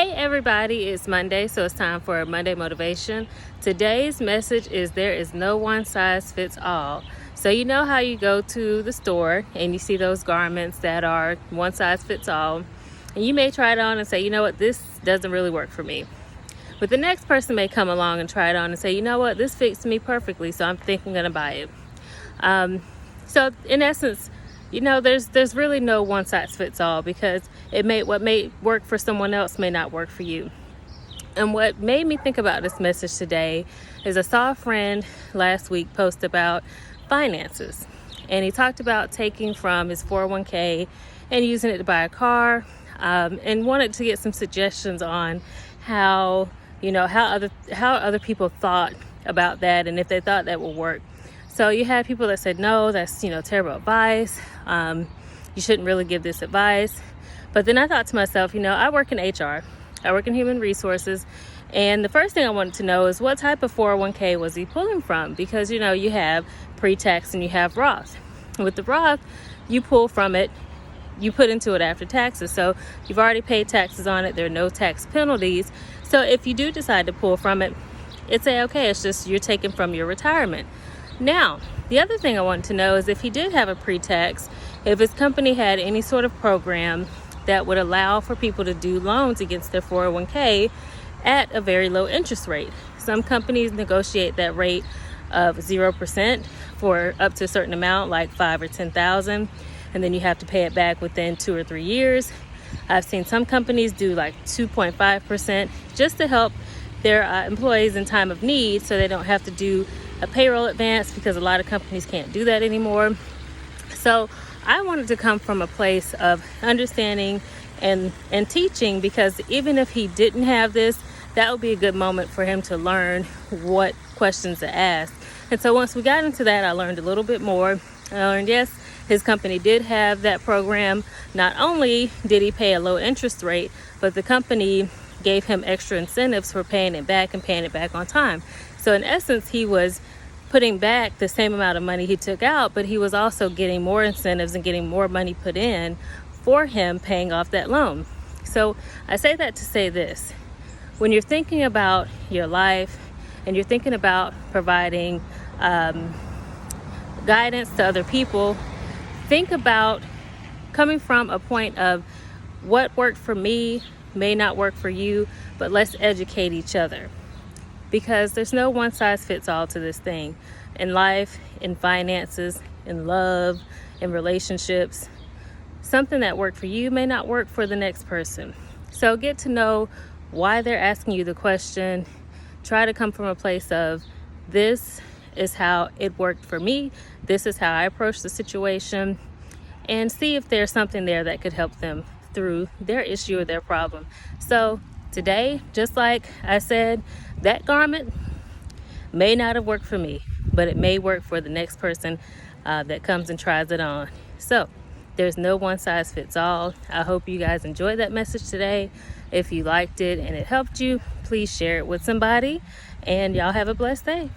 Hey everybody, it's Monday, so it's time for Monday Motivation. Today's message is there is no one size fits all. So you know how you go to the store and you see those garments that are one size fits all, and you may try it on and say, you know what, this doesn't really work for me. But the next person may come along and try it on and say, you know what, this fits me perfectly, so I'm thinking I'm gonna buy it. So in essence, you know, there's really no one size fits all, because what may work for someone else may not work for you. And what made me think about this message today is I saw a friend last week post about finances, and he talked about taking from his 401k and using it to buy a car, and wanted to get some suggestions on how other people thought about that, and if they thought that would work. So you had people that said, no, that's, terrible advice. You shouldn't really give this advice. But then I thought to myself, I work in HR. I work in human resources. And the first thing I wanted to know is what type of 401k was he pulling from? Because, you have pre-tax and you have Roth. With the Roth, you pull from it, you put into it after taxes. So you've already paid taxes on it. There are no tax penalties. So if you do decide to pull from it, it's okay. It's just you're taking from your retirement. Now, the other thing I wanted to know is if he did have a pre-tax, if his company had any sort of program that would allow for people to do loans against their 401k at a very low interest rate. Some companies negotiate that rate of 0% for up to a certain amount, like $5,000 or $10,000, and then you have to pay it back within 2 or 3 years. I've seen some companies do like 2.5% just to help their employees in time of need, so they don't have to do a payroll advance, because a lot of companies can't do that anymore. So I wanted to come from a place of understanding and teaching, because even if he didn't have this, that would be a good moment for him to learn what questions to ask. And so once we got into that, I learned a little bit more. I learned, yes, his company did have that program. Not only did he pay a low interest rate, but the company gave him extra incentives for paying it back and paying it back on time. So in essence, he was putting back the same amount of money he took out, but he was also getting more incentives and getting more money put in for him paying off that loan. So I say that to say this: when you're thinking about your life and you're thinking about providing guidance to other people, think about coming from a point of what worked for me may not work for you, but let's educate each other. Because there's no one size fits all to this thing. In life, in finances, in love, in relationships, something that worked for you may not work for the next person. So get to know why they're asking you the question. Try to come from a place of, this is how it worked for me. This is how I approached the situation. And see if there's something there that could help them through their issue or their problem. So today, just like I said, that garment may not have worked for me, but it may work for the next person that comes and tries it on. So there's no one size fits all. I hope you guys enjoyed that message today. If you liked it and it helped you, please share it with somebody, and y'all have a blessed day.